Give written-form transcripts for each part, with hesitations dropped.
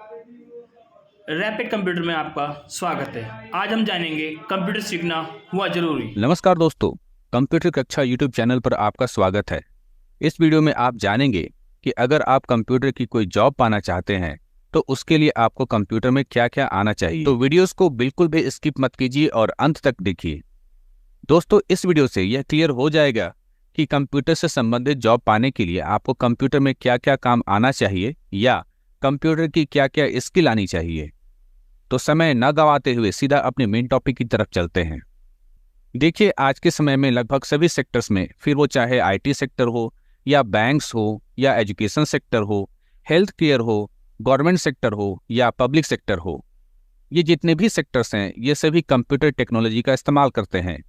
Rapid computer में आपका स्वागत है। आज हम जानेंगे कंप्यूटर सीखना हुआ जरूरी। नमस्कार दोस्तों, कंप्यूटर कक्षा यूट्यूब चैनल पर आपका स्वागत है। इस वीडियो में आप जानेंगे कि अगर आप कंप्यूटर की कोई जॉब पाना चाहते हैं तो उसके लिए आपको कंप्यूटर में क्या क्या आना चाहिए। तो वीडियोस को बिल्कुल भी स्किप मत कीजिए और अंत तक देखिए। दोस्तों, इस वीडियो से यह क्लियर हो जाएगा कि कंप्यूटर से संबंधित जॉब पाने के लिए आपको कंप्यूटर में क्या क्या काम आना चाहिए या कंप्यूटर की क्या क्या स्किल आनी चाहिए। तो समय न गंवाते हुए सीधा अपने मेन टॉपिक की तरफ चलते हैं। देखिए, आज के समय में लगभग सभी सेक्टर्स में, फिर वो चाहे आईटी सेक्टर हो या बैंक्स हो या एजुकेशन सेक्टर हो, हेल्थ केयर हो, गवर्नमेंट सेक्टर हो या पब्लिक सेक्टर हो, ये जितने भी सेक्टर्स हैं ये सभी कंप्यूटर टेक्नोलॉजी का इस्तेमाल करते हैं।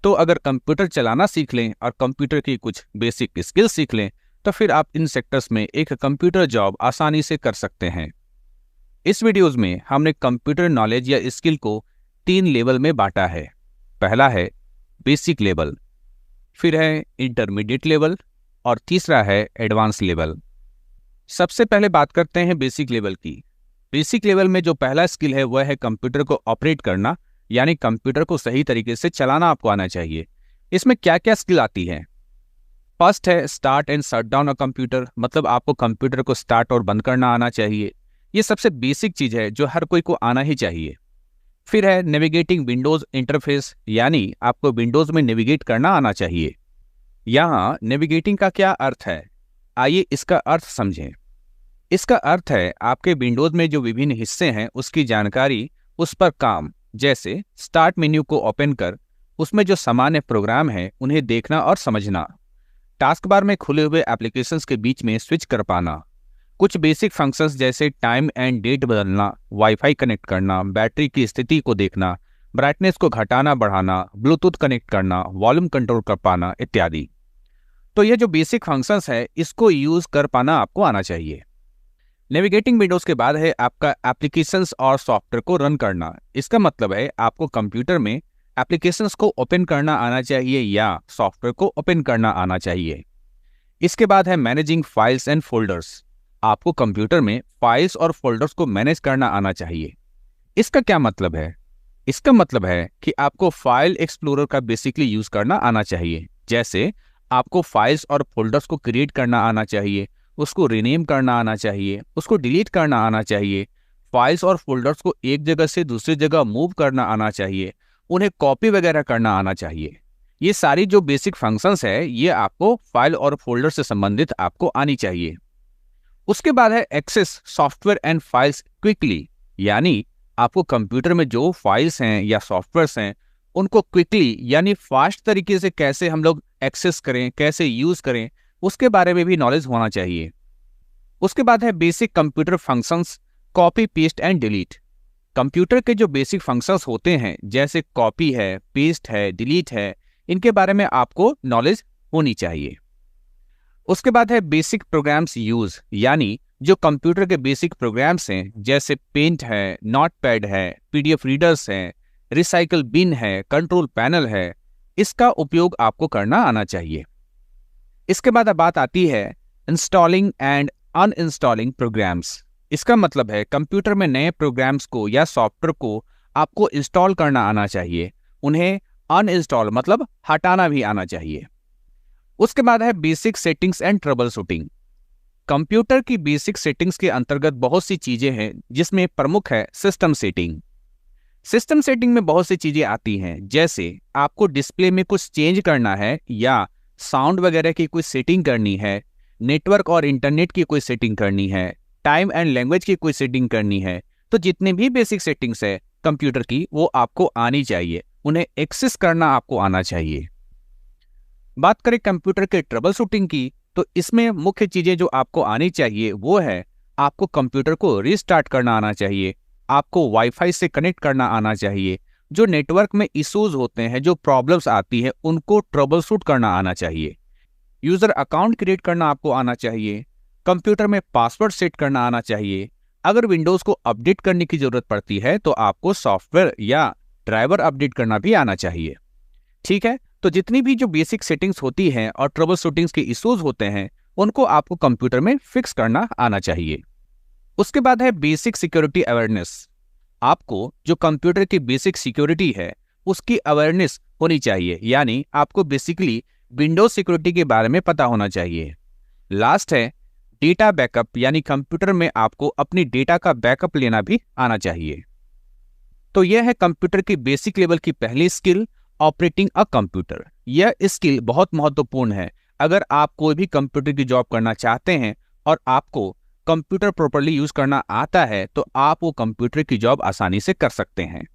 तो अगर कंप्यूटर चलाना सीख लें और कंप्यूटर की कुछ बेसिक स्किल सीख लें तो फिर आप इन सेक्टर्स में एक कंप्यूटर जॉब आसानी से कर सकते हैं। इस वीडियोस में हमने कंप्यूटर नॉलेज या स्किल को 3 लेवल में बांटा है। पहला है बेसिक लेवल, फिर है इंटरमीडिएट लेवल और तीसरा है एडवांस लेवल। सबसे पहले बात करते हैं बेसिक लेवल की। बेसिक लेवल में जो पहला स्किल है वह है कंप्यूटर को ऑपरेट करना, यानी कंप्यूटर को सही तरीके से चलाना आपको आना चाहिए। इसमें क्या क्या स्किल आती है? फर्स्ट है start and shut down a computer, मतलब आपको कंप्यूटर को स्टार्ट और बंद करना आना चाहिए। ये सबसे बेसिक चीज है जो हर कोई को आना ही चाहिए। फिर है नेविगेटिंग विंडोज इंटरफेस, यानी आपको विंडोज में नेविगेट करना आना चाहिए। यहाँ नेविगेटिंग का क्या अर्थ है, आइए इसका अर्थ समझें। इसका अर्थ है आपके विंडोज में जो विभिन्न हिस्से हैं उसकी जानकारी, उस पर काम, जैसे स्टार्ट मेन्यू को ओपन कर उसमें जो सामान्य प्रोग्राम है उन्हें देखना और समझना, टास्क बार में खुले हुए एप्लीकेशंस के बीच में स्विच कर पाना, कुछ बेसिक फंक्शंस जैसे टाइम एंड डेट बदलना, वाईफाई कनेक्ट करना, बैटरी की स्थिति को देखना, ब्राइटनेस को घटाना बढ़ाना, ब्लूटूथ कनेक्ट करना, वॉल्यूम कंट्रोल कर पाना इत्यादि। तो ये जो बेसिक फंक्शंस है इसको यूज कर पाना आपको आना चाहिए। नेविगेटिंग विंडोज के बाद है आपका एप्लीकेशंस और सॉफ्टवेयर को रन करना। इसका मतलब है आपको कंप्यूटर में एप्लीकेशंस को ओपन करना आना चाहिए या सॉफ्टवेयर को ओपन करना आना चाहिए। इसके बाद है मैनेजिंग फाइल्स एंड फोल्डर्स। आपको कंप्यूटर में फाइल्स और फोल्डर्स को मैनेज करना आना चाहिए। इसका क्या मतलब है? इसका मतलब है कि आपको फाइल एक्सप्लोरर का बेसिकली यूज करना आना चाहिए। जैसे आपको फाइल्स और फोल्डर्स को क्रिएट करना आना चाहिए, उसको रीनेम करना आना चाहिए, उसको डिलीट करना आना चाहिए, फाइल्स और फोल्डर्स को एक जगह से दूसरी जगह मूव करना आना चाहिए, उन्हें कॉपी वगैरह करना आना चाहिए। ये सारी जो बेसिक फंक्शंस है ये आपको फाइल और फोल्डर से संबंधित आपको आनी चाहिए। उसके बाद है access software and files quickly, यानी आपको कंप्यूटर में जो फाइल्स हैं या सॉफ्टवेयर्स हैं उनको क्विकली यानी फास्ट तरीके से कैसे हम लोग एक्सेस करें, कैसे यूज करें, उसके बारे में भी नॉलेज होना चाहिए। उसके बाद है basic computer functions, copy paste and delete. Computer के जो बेसिक फंक्शंस होते हैं जैसे कॉपी है, पेस्ट है, डिलीट है, इनके बारे में आपको नॉलेज होनी चाहिए। उसके बाद है बेसिक प्रोग्राम्स यूज, यानी जो कंप्यूटर के बेसिक प्रोग्राम्स हैं जैसे पेंट है, नोटपैड है, पीडीएफ रीडर्स हैं, रिसाइकल बिन है, कंट्रोल पैनल है, इसका उपयोग आपको करना आना चाहिए। इसके बाद अब बात आती है इंस्टॉलिंग एंड अनइंस्टॉलिंग प्रोग्राम्स। इसका मतलब है कंप्यूटर में नए प्रोग्राम्स को या सॉफ्टवेयर को आपको इंस्टॉल करना आना चाहिए, उन्हें अनइंस्टॉल मतलब हटाना भी आना चाहिए। उसके बाद है basic settings and trouble shooting. Computer की बेसिक सेटिंग्स के अंतर्गत बहुत सी चीजें हैं जिसमें प्रमुख है सिस्टम सेटिंग। सिस्टम सेटिंग में बहुत सी चीजें आती हैं, जैसे आपको डिस्प्ले में कुछ चेंज करना है या साउंड वगैरह की कोई सेटिंग करनी है, नेटवर्क और इंटरनेट की कोई सेटिंग करनी है, टाइम एंड लैंग्वेज की कोई सेटिंग करनी है। तो जितने भी बेसिक सेटिंग्स है कंप्यूटर की वो आपको आनी चाहिए, उन्हें एक्सेस करना आपको आना चाहिए। बात करें कंप्यूटर के ट्रबल शूटिंग की तो इसमें मुख्य चीजें जो आपको आनी चाहिए वो है आपको कंप्यूटर को रीस्टार्ट करना आना चाहिए, आपको वाईफाई से कनेक्ट करना आना चाहिए, जो नेटवर्क में इश्यूज होते हैं, जो प्रॉब्लम्स आती है उनको ट्रबल शूट करना आना चाहिए, यूजर अकाउंट क्रिएट करना आपको आना चाहिए, कंप्यूटर में पासवर्ड सेट करना आना चाहिए। अगर विंडोज को अपडेट करने की जरूरत पड़ती है तो आपको सॉफ्टवेयर या ड्राइवर अपडेट करना भी आना चाहिए। ठीक है, तो जितनी भी जो बेसिक सेटिंग्स होती हैं और ट्रबल शूटिंग्स के इश्यूज होते हैं उनको आपको कंप्यूटर में फिक्स करना आना चाहिए। उसके बाद है बेसिक सिक्योरिटी अवेयरनेस। आपको जो कंप्यूटर की बेसिक सिक्योरिटी है उसकी अवेयरनेस होनी चाहिए, यानी आपको बेसिकली विंडोज सिक्योरिटी के बारे में पता होना चाहिए। लास्ट है डेटा बैकअप, यानी कंप्यूटर में आपको अपनी डेटा का बैकअप लेना भी आना चाहिए। तो यह है कंप्यूटर की बेसिक लेवल की पहली स्किल, ऑपरेटिंग अ कंप्यूटर। यह स्किल बहुत महत्वपूर्ण है। अगर आप कोई भी कंप्यूटर की जॉब करना चाहते हैं और आपको कंप्यूटर प्रॉपर्ली यूज करना आता है तो आप वो कंप्यूटर की जॉब आसानी से कर सकते हैं।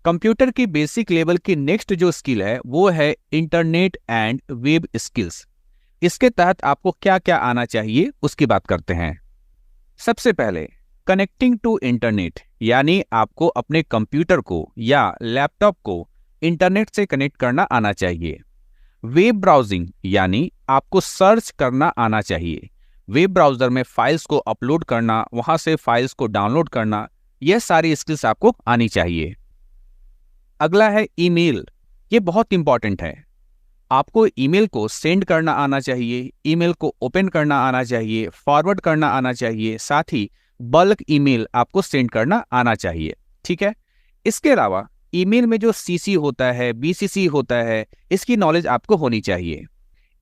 कंप्यूटर की बेसिक लेवल की नेक्स्ट जो स्किल है वो है इंटरनेट एंड वेब स्किल्स। इसके तहत आपको क्या क्या आना चाहिए उसकी बात करते हैं। सबसे पहले कनेक्टिंग टू इंटरनेट, यानी आपको अपने कंप्यूटर को या लैपटॉप को इंटरनेट से कनेक्ट करना आना चाहिए। वेब ब्राउजिंग, यानी आपको सर्च करना आना चाहिए। वेब ब्राउजर में फाइल्स को अपलोड करना, वहां से फाइल्स को डाउनलोड करना, यह सारी स्किल्स आपको आनी चाहिए। अगला है ईमेल। ये बहुत इंपॉर्टेंट है। आपको ईमेल को सेंड करना आना चाहिए, ईमेल को ओपन करना आना चाहिए, फॉरवर्ड करना आना चाहिए, साथ ही बल्क ईमेल आपको सेंड करना आना चाहिए। ठीक है। इसके अलावा ईमेल में जो सीसी होता है, बीसीसी होता है, इसकी नॉलेज आपको होनी चाहिए।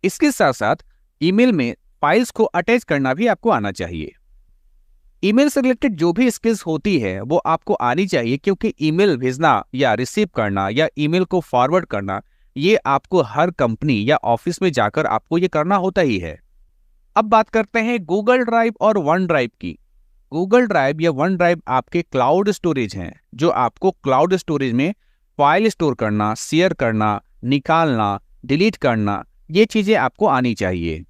इसके साथ साथ ईमेल में फाइल्स को अटैच करना भी आपको आना चाहिए। ईमेल से रिलेटेड जो भी स्किल्स होती है वो आपको आनी चाहिए, क्योंकि ईमेल भेजना या रिसीव करना या ईमेल को फॉरवर्ड करना ये आपको हर कंपनी या ऑफिस में जाकर आपको ये करना होता ही है। अब बात करते हैं गूगल ड्राइव और वन ड्राइव की। गूगल ड्राइव या वन ड्राइव आपके क्लाउड स्टोरेज हैं, जो आपको क्लाउड स्टोरेज में फाइल स्टोर करना, शेयर करना, निकालना, डिलीट करना, ये चीजें आपको आनी चाहिए।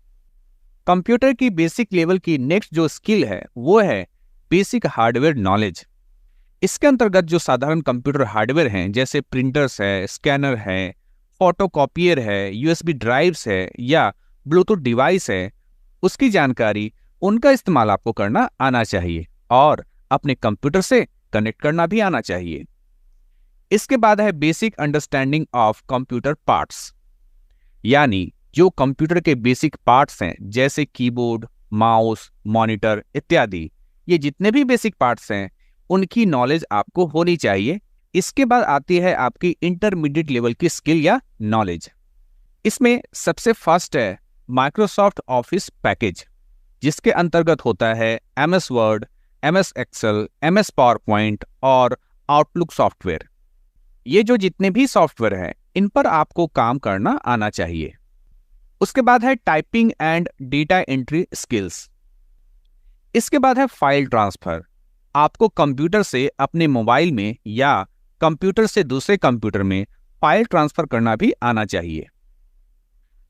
कंप्यूटर की बेसिक लेवल की नेक्स्ट जो स्किल है वो है बेसिक हार्डवेयर नॉलेज। इसके अंतर्गत जो साधारण कंप्यूटर हार्डवेयर हैं, जैसे प्रिंटर्स है, स्कैनर है, फोटोकॉपियर है, यूएसबी ड्राइव्स है या ब्लूटूथ डिवाइस है, उसकी जानकारी, उनका इस्तेमाल आपको करना आना चाहिए और अपने कंप्यूटर से कनेक्ट करना भी आना चाहिए। इसके बाद है basic understanding of computer parts, यानी जो कंप्यूटर के बेसिक पार्ट्स हैं जैसे कीबोर्ड, माउस, मॉनिटर इत्यादि, ये जितने भी बेसिक पार्ट्स हैं उनकी नॉलेज आपको होनी चाहिए। इसके बाद आती है आपकी इंटरमीडिएट लेवल की स्किल या नॉलेज। इसमें सबसे फर्स्ट है माइक्रोसॉफ्ट ऑफिस पैकेज, जिसके अंतर्गत होता है MS Word, MS Excel, MS PowerPoint और आउटलुक सॉफ्टवेयर। ये जो जितने भी सॉफ्टवेयर हैं इन पर आपको काम करना आना चाहिए। उसके बाद है typing and data entry skills. इसके बाद है फाइल ट्रांसफर। आपको कंप्यूटर से अपने मोबाइल में या कंप्यूटर से दूसरे कंप्यूटर में फाइल ट्रांसफर करना भी आना चाहिए।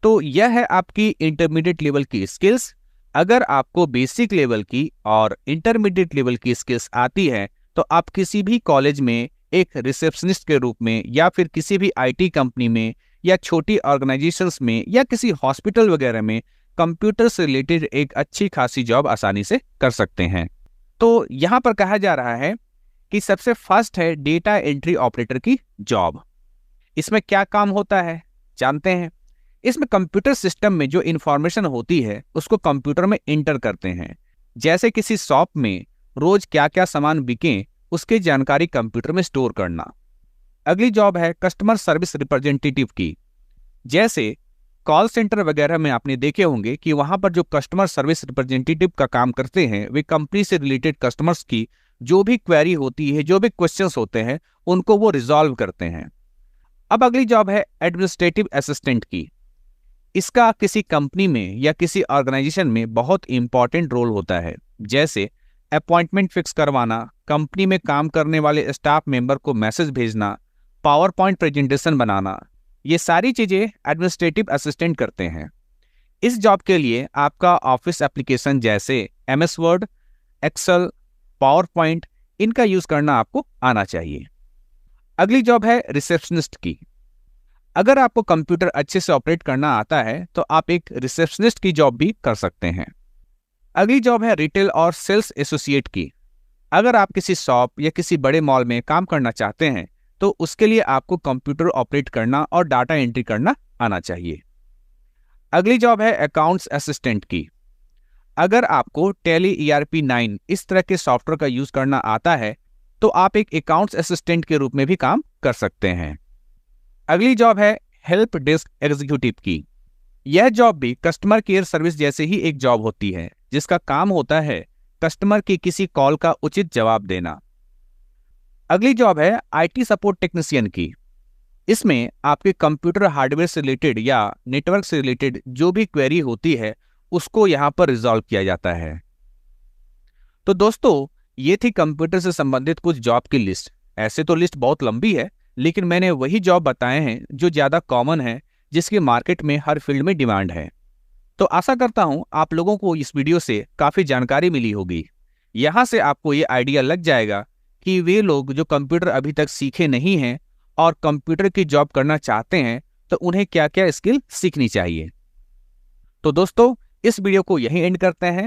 तो यह है आपकी इंटरमीडिएट लेवल की स्किल्स। अगर आपको बेसिक लेवल की और इंटरमीडिएट लेवल की स्किल्स आती है तो आप किसी भी कॉलेज में एक रिसेप्शनिस्ट के रूप में या फिर किसी भी IT कंपनी में या छोटी ऑर्गेनाइजेशंस में या किसी हॉस्पिटल वगैरह में कंप्यूटर से रिलेटेड एक अच्छी खासी जॉब आसानी से कर सकते हैं। तो यहाँ पर कहा जा रहा है कि सबसे फर्स्ट है डेटा एंट्री ऑपरेटर की जॉब। इसमें क्या काम होता है जानते हैं। इसमें कंप्यूटर सिस्टम में जो इंफॉर्मेशन होती है उसको कंप्यूटर में इंटर करते हैं। जैसे किसी शॉप में रोज क्या क्या सामान बिके उसकी जानकारी कंप्यूटर में स्टोर करना। अगली जॉब है कस्टमर सर्विस रिप्रेजेंटेटिव की। जैसे कॉल सेंटर वगैरह में आपने देखे होंगे कि वहां पर जो कस्टमर सर्विस रिप्रेजेंटेटिव का काम करते हैं वे कंपनी से रिलेटेड कस्टमर्स की जो भी क्वेरी होती है, जो भी क्वेश्चंस होते हैं, उनको वो रिजॉल्व करते हैं। अब अगली जॉब है एडमिनिस्ट्रेटिव असिस्टेंट की। इसका किसी कंपनी में या किसी ऑर्गेनाइजेशन में बहुत इंपॉर्टेंट रोल होता है। जैसे अपॉइंटमेंट फिक्स करवाना, कंपनी में काम करने वाले स्टाफ मेंबर को मैसेज भेजना, पावर पॉइंट प्रेजेंटेशन बनाना, ये सारी चीजें एडमिनिस्ट्रेटिव असिस्टेंट करते हैं। इस जॉब के लिए आपका ऑफिस एप्लीकेशन जैसे MS Word, Excel, PowerPoint, इनका यूज करना आपको आना चाहिए। अगली जॉब है रिसेप्शनिस्ट की। अगर आपको कंप्यूटर अच्छे से ऑपरेट करना आता है तो आप एक रिसेप्शनिस्ट की जॉब भी कर सकते हैं। अगली जॉब है रिटेल और सेल्स एसोसिएट की। अगर आप किसी शॉप या किसी बड़े मॉल में काम करना चाहते हैं तो उसके लिए आपको कंप्यूटर ऑपरेट करना और डाटा एंट्री करना आना चाहिए। अगली जॉब है अकाउंट्स असिस्टेंट की। अगर आपको टैली ERP 9 इस तरह के सॉफ्टवेयर का यूज करना आता है तो आप एक अकाउंट्स असिस्टेंट के रूप में भी काम कर सकते हैं। अगली जॉब है हेल्प डेस्क एग्जीक्यूटिव की। यह जॉब भी कस्टमर केयर सर्विस जैसे ही एक जॉब होती है, जिसका काम होता है कस्टमर की किसी कॉल का उचित जवाब देना। अगली जॉब है IT सपोर्ट टेक्नीशियन की। इसमें आपके कंप्यूटर हार्डवेयर से रिलेटेड या नेटवर्क से रिलेटेड जो भी क्वेरी होती है उसको यहाँ पर रिजॉल्व किया जाता है। तो दोस्तों, ये थी कंप्यूटर से संबंधित कुछ जॉब की लिस्ट। ऐसे तो लिस्ट बहुत लंबी है, लेकिन मैंने वही जॉब बताए हैं जो ज़्यादा कॉमन है, जिसकी मार्केट में हर फील्ड में डिमांड है। तो आशा करता हूं आप लोगों को इस वीडियो से काफ़ी जानकारी मिली होगी। यहाँ से आपको ये आइडिया लग जाएगा कि वे लोग जो कंप्यूटर अभी तक सीखे नहीं हैं और कंप्यूटर की जॉब करना चाहते हैं तो उन्हें क्या क्या स्किल सीखनी चाहिए। तो दोस्तों, इस वीडियो को यहीं एंड करते हैं।